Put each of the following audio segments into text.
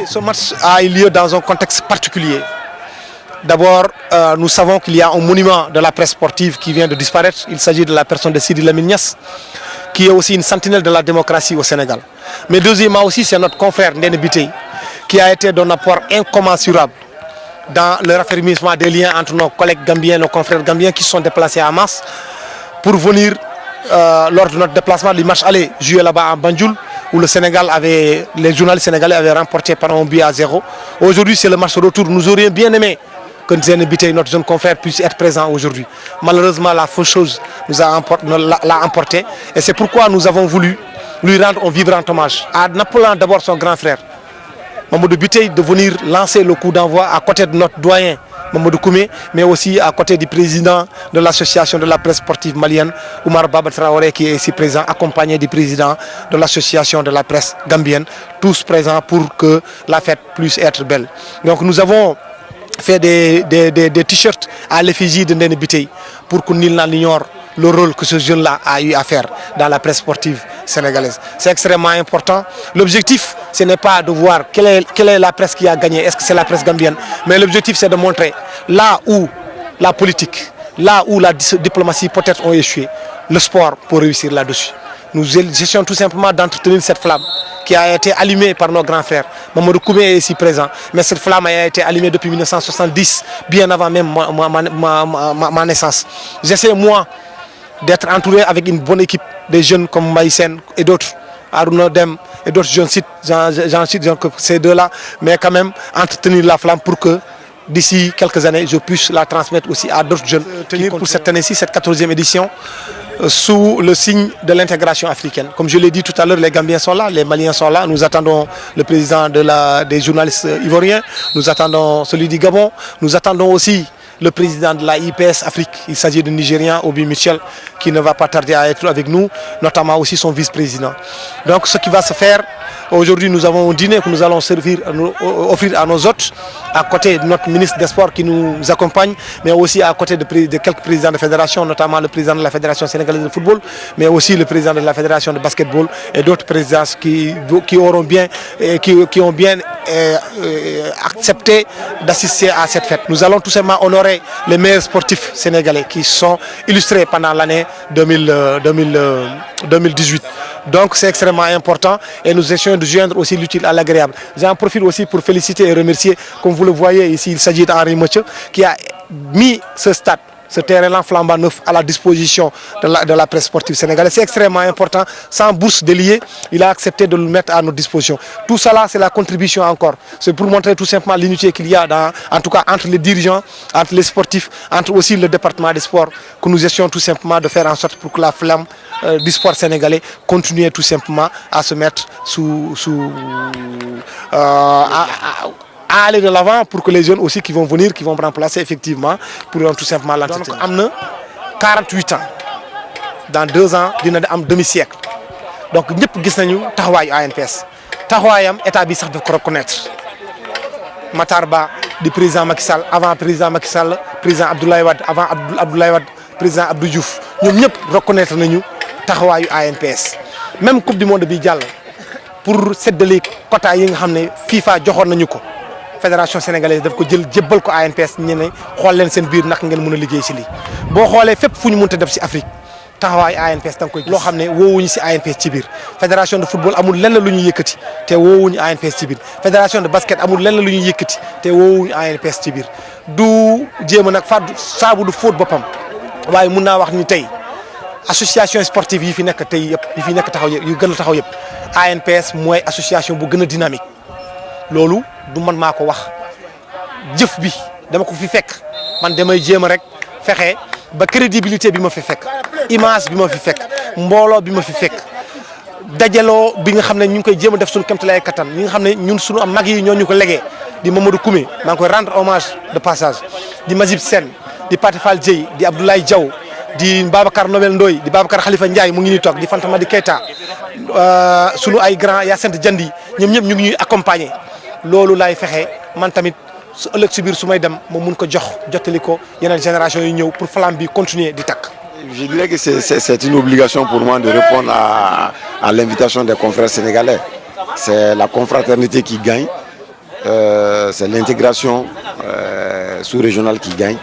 Ce match a eu lieu dans un contexte particulier. D'abord, nous savons qu'il y a un monument de la presse sportive qui vient de disparaître. Il s'agit de la personne de Sidi Lamine Niasse, qui est aussi une sentinelle de la démocratie au Sénégal. Mais deuxièmement aussi, c'est notre confrère Ndéné Bitèye, qui a été d'un apport incommensurable dans le raffermissement des liens entre nos collègues gambiens, nos confrères gambiens qui sont déplacés à Masse pour venir, lors de notre déplacement du match aller, jouer là-bas à Banjul, où les journalistes sénégalais avaient remporté par 1-0. Aujourd'hui, c'est le match retour. Nous aurions bien aimé que Ndéné Bitèye, notre jeune confrère, puisse être présent aujourd'hui. Malheureusement, la fausse chose l'a emporté. Et c'est pourquoi nous avons voulu lui rendre un vibrant hommage. En appelant d'abord son grand frère, Mamadou Bitèye, de venir lancer le coup d'envoi à côté de notre doyen, Mamadou Koumé, mais aussi à côté du président de l'association de la presse sportive malienne, Oumar Baba Traoré, qui est ici présent, accompagné du président de l'association de la presse gambienne, tous présents pour que la fête puisse être belle. Donc nous avons fait des t-shirts à l'effigie de Ndéné Bitèye pour que nul n'en ignore le rôle que ce jeune-là a eu à faire dans la presse sportive sénégalaise. C'est extrêmement important. L'objectif, ce n'est pas de voir quelle est la presse qui a gagné, est-ce que c'est la presse gambienne, mais l'objectif, c'est de montrer là où la politique, là où la diplomatie peut-être ont échoué, le sport pour réussir là-dessus. Nous essayons tout simplement d'entretenir cette flamme qui a été allumée par nos grands frères. Mamadou Koumé est ici présent, mais cette flamme a été allumée depuis 1970, bien avant même ma naissance. J'essaie, moi, d'être entouré avec une bonne équipe, des jeunes comme Maïsen et d'autres, Aruna Dem et d'autres jeunes sites, j'en cite ces deux-là, mais quand même entretenir la flamme pour que d'ici quelques années, je puisse la transmettre aussi à d'autres jeunes. Tenir pour cette année-ci, cette 14e édition, sous le signe de l'intégration africaine. Comme je l'ai dit tout à l'heure, les Gambiens sont là, les Maliens sont là. Nous attendons le président des journalistes ivoiriens, nous attendons celui du Gabon, nous attendons aussi le président de la IPS Afrique. Il s'agit du Nigérian Obi Mitchell qui ne va pas tarder à être avec nous, notamment aussi son vice-président. Donc ce qui va se faire, aujourd'hui nous avons un dîner que nous allons offrir à nos hôtes, à côté de notre ministre des Sports qui nous accompagne, mais aussi à côté de quelques présidents de fédération, notamment le président de la Fédération sénégalaise de football, mais aussi le président de la Fédération de basketball et d'autres présidents qui ont bien accepté d'assister à cette fête. Nous allons tout simplement honorer les meilleurs sportifs sénégalais qui sont illustrés pendant l'année 2018. Donc c'est extrêmement important et nous essayons de joindre aussi l'utile à l'agréable. J'en profite aussi pour féliciter et remercier, comme vous le voyez ici, il s'agit d'Henri Mathieu qui a mis ce stade, ce terrain-là flambant neuf à la disposition de la presse sportive sénégalaise. C'est extrêmement important. Sans bourse déliée, il a accepté de le mettre à notre disposition. Tout cela, c'est la contribution encore. C'est pour montrer tout simplement l'unité qu'il y a, en tout cas entre les dirigeants, entre les sportifs, entre aussi le département des sports, que nous essayons tout simplement de faire en sorte pour que la flamme du sport sénégalais continue tout simplement à se mettre à aller de l'avant pour que les jeunes aussi qui vont venir, qui vont remplacer effectivement, pourront tout simplement l'entretenir. Donc, am 48 ans. Dans 2 ans, dina am demi-siècle. Donc, ñëpp gis nañu taxawaayu ANPS. Taxawaayam état bi sax daf ko reconnaître. Matar Ba di président Macky Sall, avant président Macky Sall, président Abdoulaye Wade, avant Abdoulaye Wade, président Abdou Diouf. Ñoom ñëpp reconnaître nañu taxawaayu ANPS. Même Coupe du Monde bi jàll pour séddale quota yi nga xam ne FIFA joxoon nañu ko. Fédération sénégalaise daf ko jël jébbal ko ANPS ñu ne xool leen seen biir naka ngeen mën a liggéey si lii boo xoolee fépp fu ñu mënta def si Afrique taxawaay ANPS da nga koy loo xam ne woowuñu si ANPS ci biir. Fédération de football amul lenn lu ñuy yëkkati te woowuñu ANPS ci biir. Fédération de basket amul lenn lu ñuy yëkkati te woowuñu ANPS ci biir du jéem a nag fàddu saabu du fóot boppam waaye mun naa wax ni tey association sportive yi fi nekk tey yëpp yi fi nekk taxaw yëpp yu gën a taxaw yëpp ANPS mooy association bu gën a dynamique loolu. du man maa ko wax jëf bi dama ko fi fekk man damay jéem a rek fexe ba crédibilité bi ma fi fekk image bi ma fi fekk mbooloo bi ma fi fekk dajaloo bi nga xam ne ñu ngi koy jéem a def suñu kéemtalaay kattan ñi nga xam ne ñun suñu am mag yi ñoo ñu ko legee di Mamadou Koumé maa ngi koy rendre hommage de passage di Mazib Sène di Paté Fall Dieye di Abdoulaye Diaw di Babacar Nobel Ndoye di Babacar Khalifa Ndiaye mu ngi ñuy toog di Fanta Madi Keita sunu ay grand Yacine Diandi ñoom ñëpp ñu ngi ñuy accompagner. loolu laay fexe man tamit su ëllëg si biir su may dem ma mun ko jottali ko yeneen génération yi ñëw pour flamme bi continuer di takk. Je dirais que c'est une obligation pour moi de répondre à l'invitation des confrères sénégalais. C'est la confraternité qui gagne. c'est l'intégration sous-régionale qui gagne.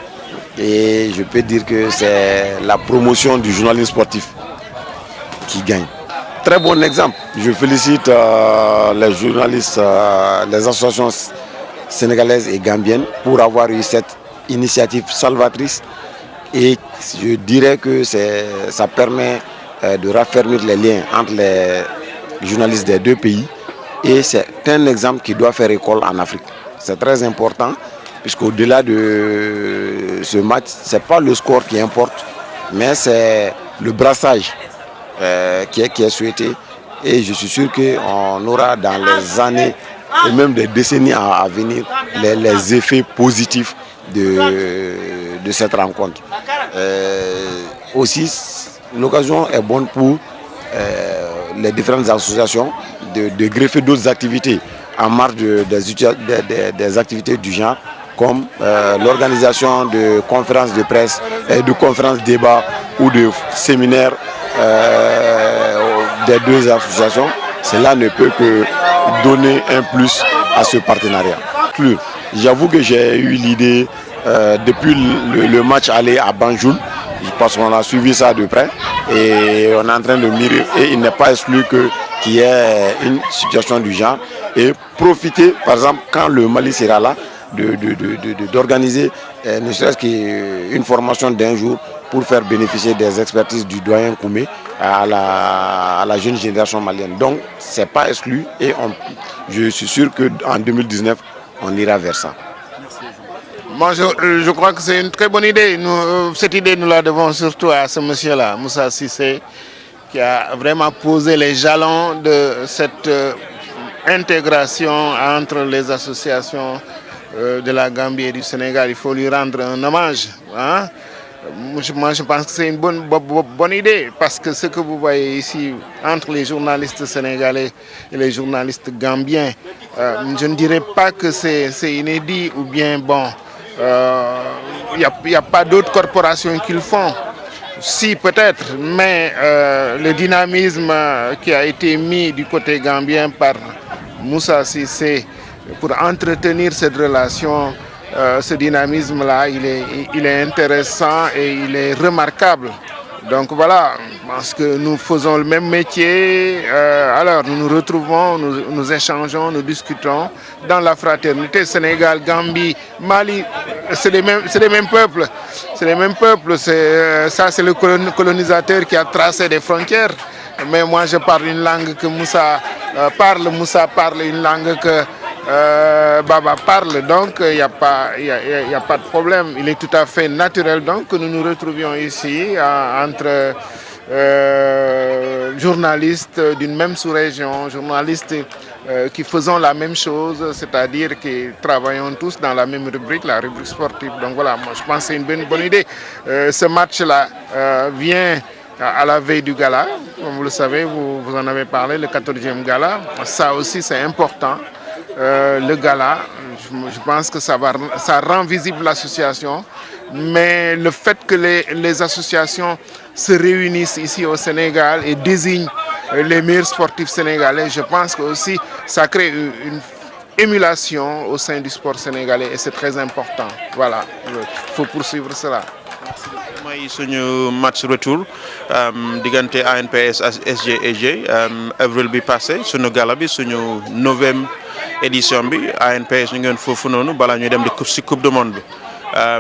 Et je peux dire que c'est la promotion du journalisme sportif qui gagne. Très bon exemple. Je félicite les journalistes, les associations sénégalaises et gambiennes pour avoir eu cette initiative salvatrice. Et je dirais que ça permet de raffermir les liens entre les journalistes des deux pays. Et c'est un exemple qui doit faire école en Afrique. C'est très important, puisqu'au-delà de ce match, ce n'est pas le score qui importe, mais c'est le brassage qui est souhaité. Et je suis sûr qu'on aura dans les années et même des décennies à venir les effets positifs de cette rencontre. Aussi, l'occasion est bonne pour les différentes associations de greffer d'autres activités en marge des activités du genre, comme l'organisation de conférences de presse, de conférences débats ou de séminaires des deux associations. Cela ne peut que donner un plus à ce partenariat. J'avoue que j'ai eu l'idée depuis le match aller à Banjul, parce qu'on a suivi ça de près et on est en train de mirer, et il n'est pas exclu qu'il y ait une situation du genre, et profiter par exemple quand le Mali sera là d'organiser ne serait-ce qu'une formation d'1 jour pour faire bénéficier des expertises du doyen Koumé à la jeune génération malienne. Donc c'est pas exclu, et je suis sûr qu'en 2019 on ira vers ça. Moi, je crois que c'est une très bonne idée. Cette idée, nous la devons surtout à ce monsieur-là, Moussa Cissé, qui a vraiment posé les jalons de cette intégration entre les associations de la Gambie et du Sénégal. Il faut lui rendre un hommage. Hein? Moi, je pense que c'est une bonne idée, parce que ce que vous voyez ici entre les journalistes sénégalais et les journalistes gambiens, je ne dirais pas que c'est inédit ou bien bon. Il n'y a pas d'autres corporations qui le font. Si, peut-être, mais le dynamisme qui a été mis du côté gambien par Moussa Cissé pour entretenir cette relation, ce dynamisme-là, il est intéressant et il est remarquable. Donc voilà, parce que nous faisons le même métier, alors nous nous retrouvons, nous échangeons, nous discutons dans la fraternité. Sénégal, Gambie, Mali, c'est les mêmes peuples. C'est les mêmes peuples. Ça, c'est le colonisateur qui a tracé des frontières. Mais moi, je parle une langue que Moussa parle une langue que Baba parle, donc il n'y a pas de problème. Il est tout à fait naturel donc que nous nous retrouvions ici entre journalistes d'une même sous-région, journalistes qui faisons la même chose, c'est-à-dire qui travaillons tous dans la même rubrique, la rubrique sportive. Donc voilà, moi je pense que c'est une bonne idée. Ce match-là vient à la veille du gala, comme vous le savez, vous en avez parlé, le 14e gala. Ça aussi c'est important. Le gala, je pense que ça rend visible l'association, mais le fait que les associations se réunissent ici au Sénégal et désignent les meilleurs sportifs sénégalais, je pense que aussi ça crée une émulation au sein du sport sénégalais, et c'est très important. Voilà, il faut poursuivre cela. mooy suñu match retour diggante ANPS SG avril bi passé suñu gala bi suñu 9e édition bi ANPS ñu ngeen foofu noonu balaa ñuy dem di ci coupe du monde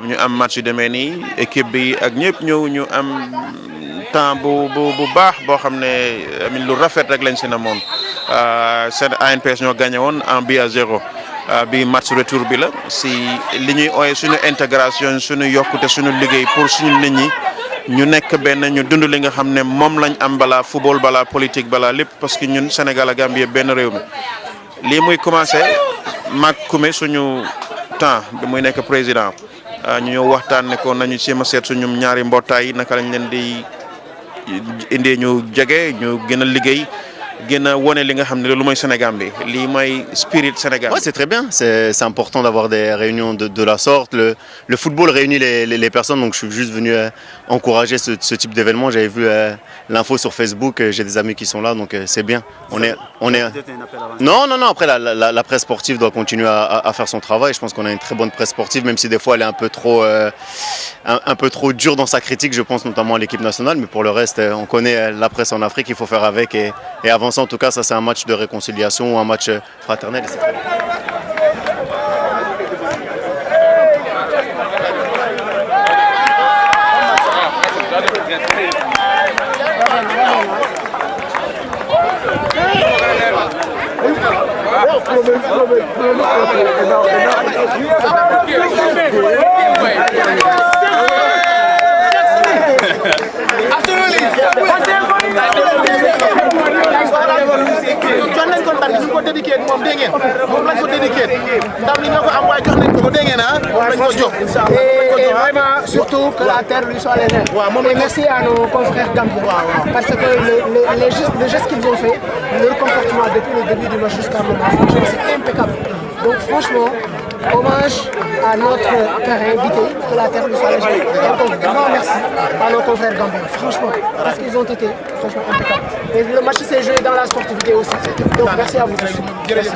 bi ñu am match yu demee nii équipe bi ak ñëpp ñëw ñu am temps bu baax boo xam ne lu rafet rek lañ si na moon seen ANPS ñoo gagné woon en but à 0 bi match retour bi la si li ñuy ooyee suñu intégration suñu yokkute suñu liggéey pour suñu nit ñi ñu nekk benn ñu dund li nga xam ne moom lañ am balaa football balaa politique balaa lépp, parce que ñun Sénégal ak Gambie benn réew mi lii muy commencé mag Koumé suñu temps bi muy nekk président ñu ñëw waxtaan ne ko nañu jéem a seet suñu ñaari mbootaay yi naka lañ leen di indee ñu jege ñu gën a liggéey gën a wone li nga xam ne lu mooy Sénégal bi lii mooy spirit Sénégal. Ouais, c'est très bien. C'est important d'avoir des réunions de la sorte. Le football réunit les personnes, donc je suis juste venu encourager ce type d'événement. J'avais vu l'info sur Facebook, j'ai des amis qui sont là, donc c'est bien. On est... Non, après la presse sportive doit continuer à faire son travail. Je pense qu'on a une très bonne presse sportive, même si des fois elle est un peu trop dure dans sa critique, je pense notamment à l'équipe nationale. Mais pour le reste, on connaît la presse en Afrique, il faut faire avec et avancer. En tout cas, ça c'est un match de réconciliation ou un match fraternel. Et c'est très bien. Et vraiment, surtout que la terre lui soit légère. Et merci à nos confrères gambiens. Parce que les gestes qu'ils ont fait, leur comportement depuis le début du match jusqu'à maintenant, c'est impeccable. Donc franchement, hommage à notre père invité, que la terre lui soit légère. Donc grand merci à nos confrères gambiens, franchement, parce qu'ils ont été franchement impeccables. Et le match s'est joué dans la sportivité aussi. Donc merci à vous tous. Merci.